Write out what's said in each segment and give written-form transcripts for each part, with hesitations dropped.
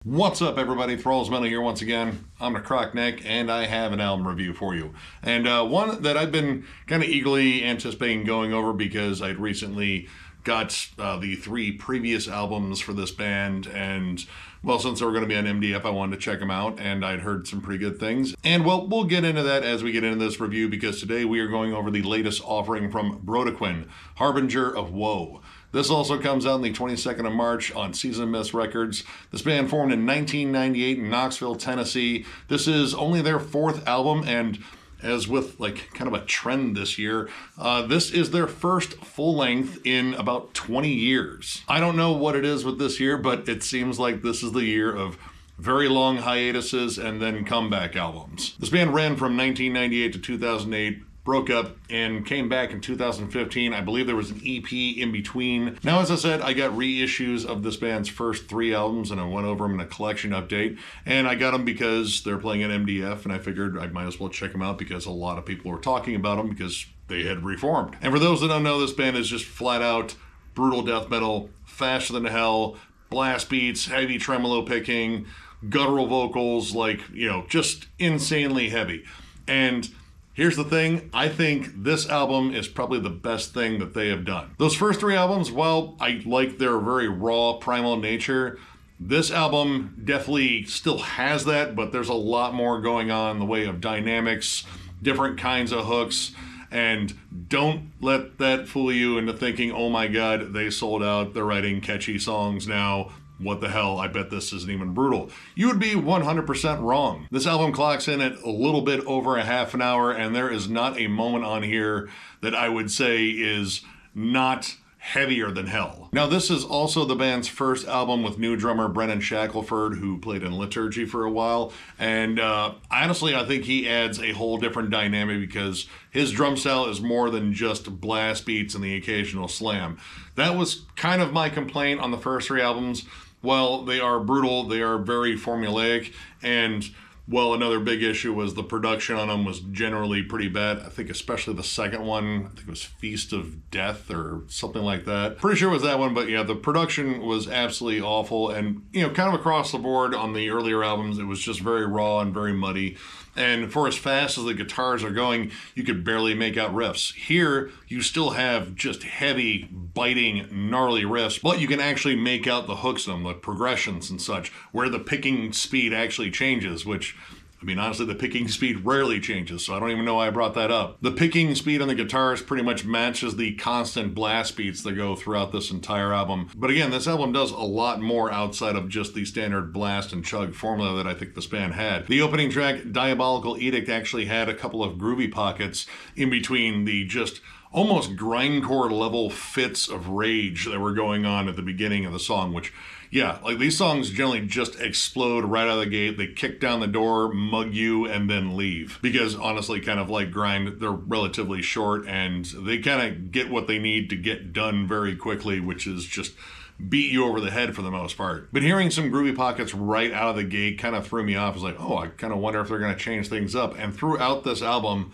What's up, everybody? Thralls here once again. I'm Necrotic Nick, and I have an album review for you. And one that I've been kind of eagerly anticipating going over because I'd recently got the three previous albums for this band, and well, since they were going to be on MDF, I wanted to check them out, and I'd heard some pretty good things. And well, we'll get into that as we get into this review, because today we are going over the latest offering from Brodequin, Harbinger of Woe. This also comes out on the 22nd of March on Season of Mist Records. This band formed in 1998 in Knoxville, Tennessee. This is only their fourth album, and as with like kind of a trend this year, this is their first full length in about 20 years. I don't know what it is with this year, but it seems like this is the year of very long hiatuses and then comeback albums. This band ran from 1998 to 2008, broke up, and came back in 2015. I believe there was an EP in between. Now, as I said, I got reissues of this band's first three albums, and I went over them in a collection update. And I got them because they're playing at MDF, and I figured I might as well check them out because a lot of people were talking about them because they had reformed. And for those that don't know, this band is just flat out brutal death metal, faster than hell, blast beats, heavy tremolo picking, guttural vocals, like, you know, just insanely heavy. And here's the thing, I think this album is probably the best thing that they have done. Those first three albums, while I like their very raw, primal nature, this album definitely still has that, but there's a lot more going on in the way of dynamics, different kinds of hooks, and don't let that fool you into thinking, oh my god, they sold out, they're writing catchy songs now. What the hell, I bet this isn't even brutal. You would be 100% wrong. This album clocks in at a little bit over a half an hour, and there is not a moment on here that I would say is not heavier than hell. Now, this is also the band's first album with new drummer Brennan Shackelford, who played in Liturgy for a while, and honestly, I think he adds a whole different dynamic because his drum style is more than just blast beats and the occasional slam. That was kind of my complaint on the first three albums. While they are brutal, they are very formulaic, and well, another big issue was the production on them was generally pretty bad. I think especially the second one, I think it was Feast of Death or something like that. Pretty sure it was that one, but yeah, the production was absolutely awful, and you know, kind of across the board on the earlier albums, it was just very raw and very muddy. And for as fast as the guitars are going, you could barely make out riffs. Here, you still have just heavy, biting, gnarly riffs, but you can actually make out the hooks in them, the progressions and such, where the picking speed actually changes, which, I mean, honestly, the picking speed rarely changes, so I don't even know why I brought that up. The picking speed on the guitars pretty much matches the constant blast beats that go throughout this entire album. But again, this album does a lot more outside of just the standard blast and chug formula that I think this band had. The opening track, Diabolical Edict, actually had a couple of groovy pockets in between the just almost grindcore level fits of rage that were going on at the beginning of the song, which, yeah, like these songs generally just explode right out of the gate. They kick down the door, mug you, and then leave. Because honestly, kind of like grind, they're relatively short and they kind of get what they need to get done very quickly, which is just beat you over the head for the most part. But hearing some groovy pockets right out of the gate kind of threw me off. I was like, oh, I kind of wonder if they're going to change things up. And throughout this album,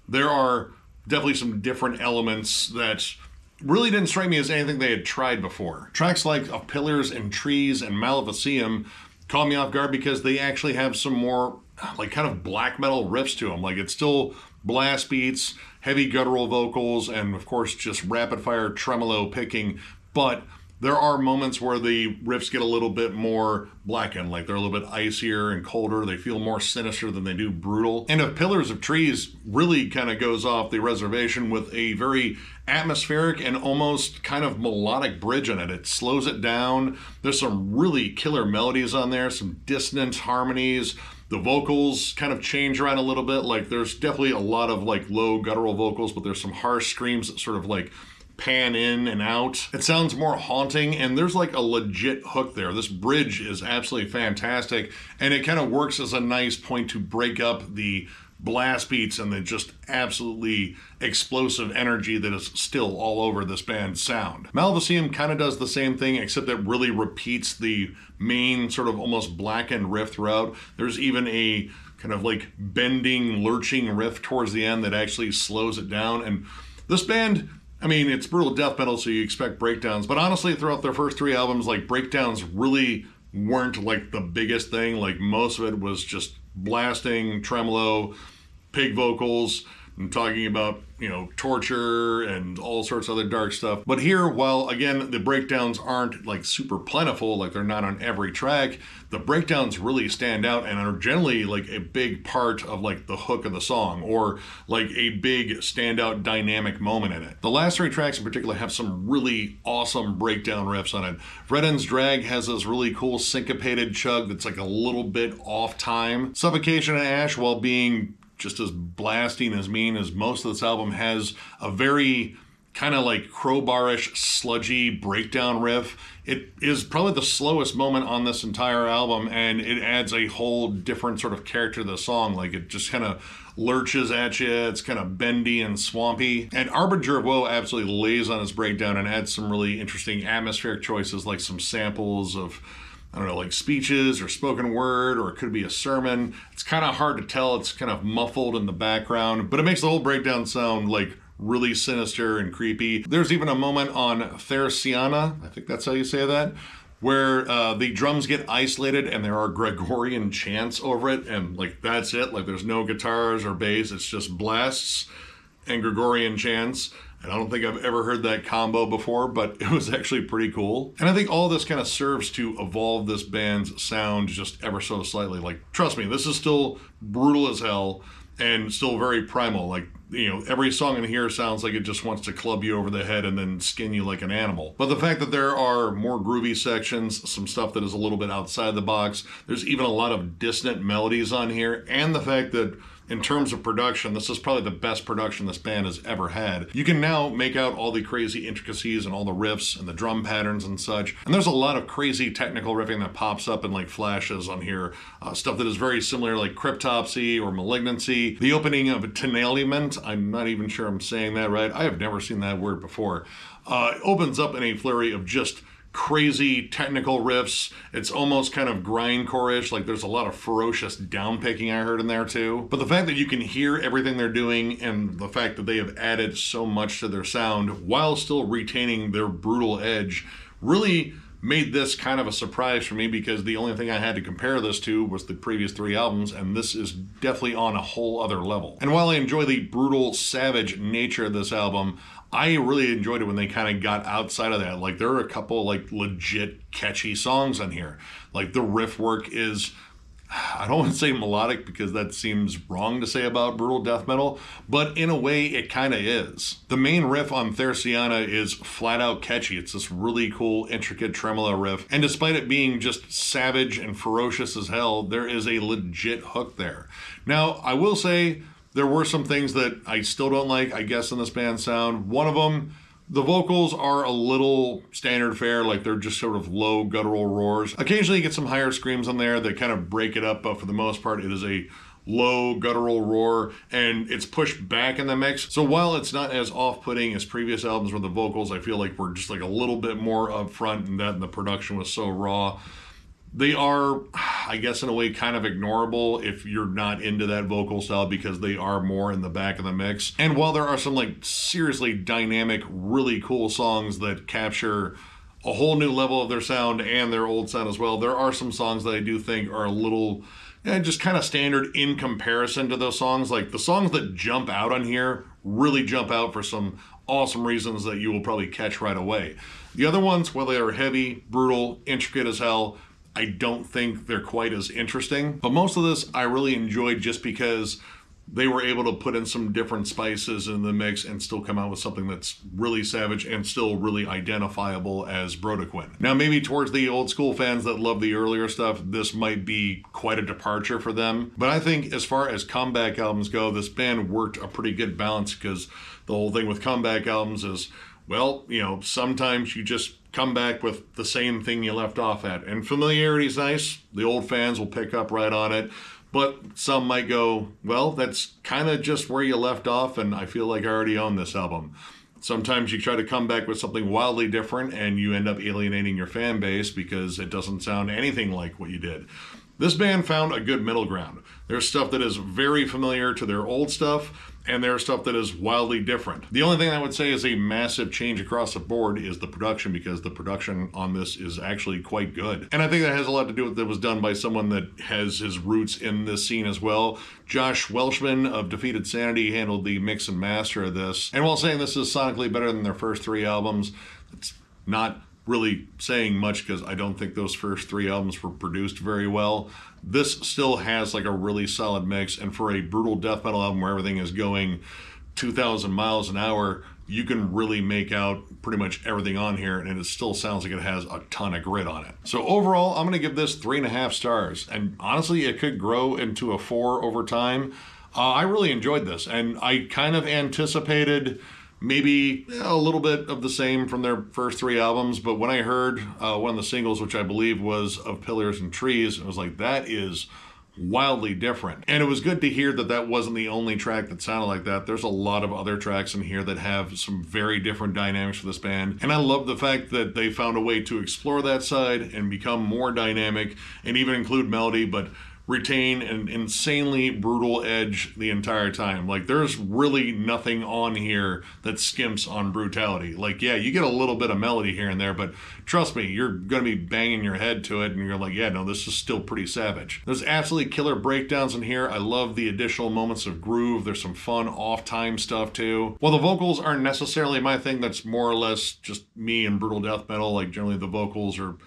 there are definitely some different elements that really didn't strike me as anything they had tried before. Tracks like Of Pillars and Trees and Maleficium caught me off guard because they actually have some more like kind of black metal riffs to them. Like it's still blast beats, heavy guttural vocals, and of course just rapid fire tremolo picking, but there are moments where the riffs get a little bit more blackened, like they're a little bit icier and colder. They feel more sinister than they do brutal. And Of Pillars of Trees really kind of goes off the reservation with a very atmospheric and almost kind of melodic bridge on it. It slows it down. There's some really killer melodies on there, some dissonant harmonies. The vocals kind of change around a little bit. Like there's definitely a lot of like low guttural vocals, but there's some harsh screams that sort of like pan in and out. It sounds more haunting, and there's like a legit hook there. This bridge is absolutely fantastic, and it kind of works as a nice point to break up the blast beats and the just absolutely explosive energy that is still all over this band's sound. Maleficium kind of does the same thing, except it really repeats the main sort of almost blackened riff throughout. There's even a kind of like bending, lurching riff towards the end that actually slows it down. And this band, I mean, it's brutal death metal, so you expect breakdowns, but honestly, throughout their first three albums, like breakdowns really weren't like the biggest thing. Like most of it was just blasting, tremolo, pig vocals. I'm talking about, torture and all sorts of other dark stuff. But here, while again, the breakdowns aren't like super plentiful, like they're not on every track, the breakdowns really stand out and are generally like a big part of like the hook of the song, or like a big standout dynamic moment in it. The last 3 tracks in particular have some really awesome breakdown riffs on it. Vreden's Drag has this really cool syncopated chug that's like a little bit off time. Suffocation and Ash, while being just as blasting, as mean as most of this album, has a very kind of like crowbarish, sludgy breakdown riff. It is probably the slowest moment on this entire album, and it adds a whole different sort of character to the song. Like it just kind of lurches at you. It's kind of bendy and swampy. And Harbinger of Woe absolutely lays on its breakdown and adds some really interesting atmospheric choices, like some samples of, I don't know, like speeches or spoken word, or it could be a sermon. It's kind of hard to tell. It's kind of muffled in the background, but it makes the whole breakdown sound like really sinister and creepy. There's even a moment on Thersiana, I think that's how you say that, where the drums get isolated and there are Gregorian chants over it, and like that's it. Like there's no guitars or bass. It's just blasts and Gregorian chants. And I don't think I've ever heard that combo before, but it was actually pretty cool. And I think all this kind of serves to evolve this band's sound just ever so slightly. Like, trust me, this is still brutal as hell and still very primal. Like, every song in here sounds like it just wants to club you over the head and then skin you like an animal. But the fact that there are more groovy sections, some stuff that is a little bit outside the box, there's even a lot of dissonant melodies on here, and the fact that in terms of production, this is probably the best production this band has ever had. You can now make out all the crazy intricacies and all the riffs and the drum patterns and such. And there's a lot of crazy technical riffing that pops up in like flashes on here. Stuff that is very similar, like Cryptopsy or Malignancy. The opening of Tenaliment, I'm not even sure I'm saying that right. I have never seen that word before. Opens up in a flurry of just crazy technical riffs. It's almost kind of grindcore-ish, like there's a lot of ferocious downpicking I heard in there too. But the fact that you can hear everything they're doing, and the fact that they have added so much to their sound while still retaining their brutal edge, really made this kind of a surprise for me, because the only thing I had to compare this to was the previous 3 albums, and this is definitely on a whole other level. And while I enjoy the brutal, savage nature of this album, I really enjoyed it when they kind of got outside of that. Like, there are a couple like legit catchy songs on here. Like, the riff work is, I don't want to say melodic because that seems wrong to say about brutal death metal, but in a way it kind of is. The main riff on Thersiana is flat out catchy. It's this really cool, intricate tremolo riff, and despite it being just savage and ferocious as hell, there is a legit hook there. Now, I will say there were some things that I still don't like, I guess, in this band's sound. One of them, the vocals are a little standard fare, like they're just sort of low guttural roars. Occasionally you get some higher screams on there that kind of break it up, but for the most part it is a low guttural roar, and it's pushed back in the mix. So while it's not as off-putting as previous albums where the vocals, I feel like, were just like a little bit more upfront, and that and the production was so raw, they are, I guess, in a way kind of ignorable if you're not into that vocal style, because they are more in the back of the mix. And while there are some like seriously dynamic, really cool songs that capture a whole new level of their sound and their old sound as well, there are some songs that I do think are a little just kind of standard in comparison to those songs. Like, the songs that jump out on here really jump out for some awesome reasons that you will probably catch right away. The other ones, while they are heavy, brutal, intricate as hell, I don't think they're quite as interesting. But most of this I really enjoyed just because they were able to put in some different spices in the mix and still come out with something that's really savage and still really identifiable as Brodequin. Now, maybe towards the old school fans that love the earlier stuff, this might be quite a departure for them. But I think as far as comeback albums go, this band worked a pretty good balance, because the whole thing with comeback albums is, well, sometimes you just come back with the same thing you left off at. And familiarity is nice. The old fans will pick up right on it. But some might go, well, that's kind of just where you left off, and I feel like I already own this album. Sometimes you try to come back with something wildly different, and you end up alienating your fan base because it doesn't sound anything like what you did. This band found a good middle ground. There's stuff that is very familiar to their old stuff, and there's stuff that is wildly different. The only thing I would say is a massive change across the board is the production, because the production on this is actually quite good. And I think that has a lot to do with it was done by someone that has his roots in this scene as well. Josh Welshman of Defeated Sanity handled the mix and master of this. And while saying this is sonically better than their first 3 albums, it's not really saying much because I don't think those first 3 albums were produced very well. This still has like a really solid mix, and for a brutal death metal album where everything is going 2,000 miles an hour, you can really make out pretty much everything on here, and it still sounds like it has a ton of grit on it. So overall, I'm going to give this 3.5 stars, and honestly, it could grow into a 4 over time. I really enjoyed this, and I kind of anticipated maybe a little bit of the same from their first 3 albums, but when I heard one of the singles, which I believe was Of Pillars and Trees, I was like, that is wildly different. And it was good to hear that that wasn't the only track that sounded like that. There's a lot of other tracks in here that have some very different dynamics for this band, and I love the fact that they found a way to explore that side and become more dynamic and even include melody, but retain an insanely brutal edge the entire time. Like, there's really nothing on here that skimps on brutality. Like, yeah, you get a little bit of melody here and there, but trust me, you're gonna be banging your head to it and you're like, yeah, no, this is still pretty savage. There's absolutely killer breakdowns in here. I love the additional moments of groove. There's some fun off-time stuff too. While the vocals aren't necessarily my thing, that's more or less just me and brutal death metal. Like, generally the vocals are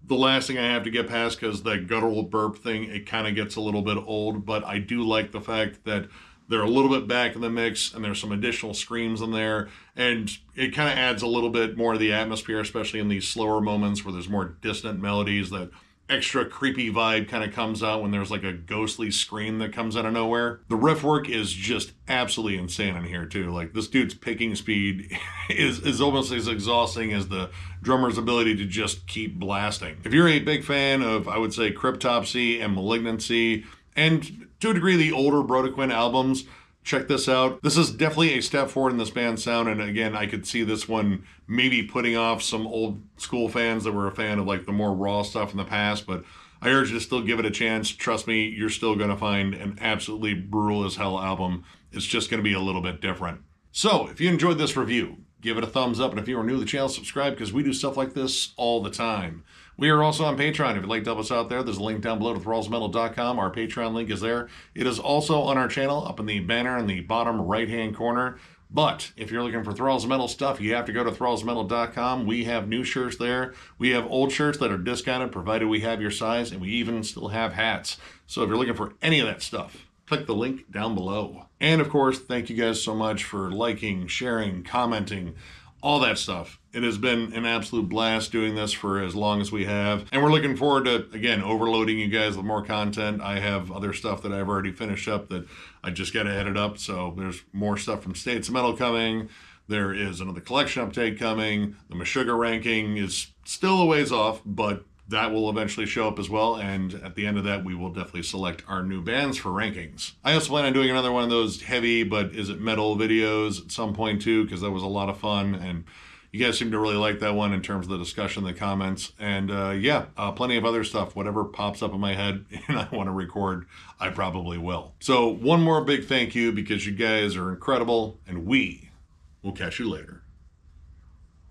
the last thing I have to get past, because that guttural burp thing, it kind of gets a little bit old, but I do like the fact that they're a little bit back in the mix and there's some additional screams in there, and it kind of adds a little bit more to the atmosphere, especially in these slower moments where there's more dissonant melodies. That extra creepy vibe kind of comes out when there's like a ghostly scream that comes out of nowhere. The riff work is just absolutely insane in here too. Like, this dude's picking speed is almost as exhausting as the drummer's ability to just keep blasting. If you're a big fan of, I would say, Cryptopsy and Malignancy, and to a degree the older Brodequin albums, check this out. This is definitely a step forward in this band's sound, and again, I could see this one maybe putting off some old school fans that were a fan of like the more raw stuff in the past, but I urge you to still give it a chance. Trust me, you're still going to find an absolutely brutal as hell album. It's just going to be a little bit different. So, if you enjoyed this review, give it a thumbs up, and if you are new to the channel, subscribe, because we do stuff like this all the time. We are also on Patreon. If you'd like to help us out there, there's a link down below to thrallsmetal.com. Our Patreon link is there. It is also on our channel, up in the banner in the bottom right-hand corner. But if you're looking for Thralls Metal stuff, you have to go to thrallsmetal.com. We have new shirts there. We have old shirts that are discounted, provided we have your size, and we even still have hats. So if you're looking for any of that stuff, click the link down below. And of course, thank you guys so much for liking, sharing, commenting, all that stuff. It has been an absolute blast doing this for as long as we have. And we're looking forward to, again, overloading you guys with more content. I have other stuff that I've already finished up that I just got to edit up. So there's more stuff from States of Metal coming. There is another collection update coming. The Meshuggah ranking is still a ways off, but that will eventually show up as well, and at the end of that, we will definitely select our new bands for rankings. I also plan on doing another one of those heavy, but is it metal videos at some point too, because that was a lot of fun, and you guys seem to really like that one in terms of the discussion, the comments, and yeah, plenty of other stuff. Whatever pops up in my head and I want to record, I probably will. So one more big thank you, because you guys are incredible, and we will catch you later.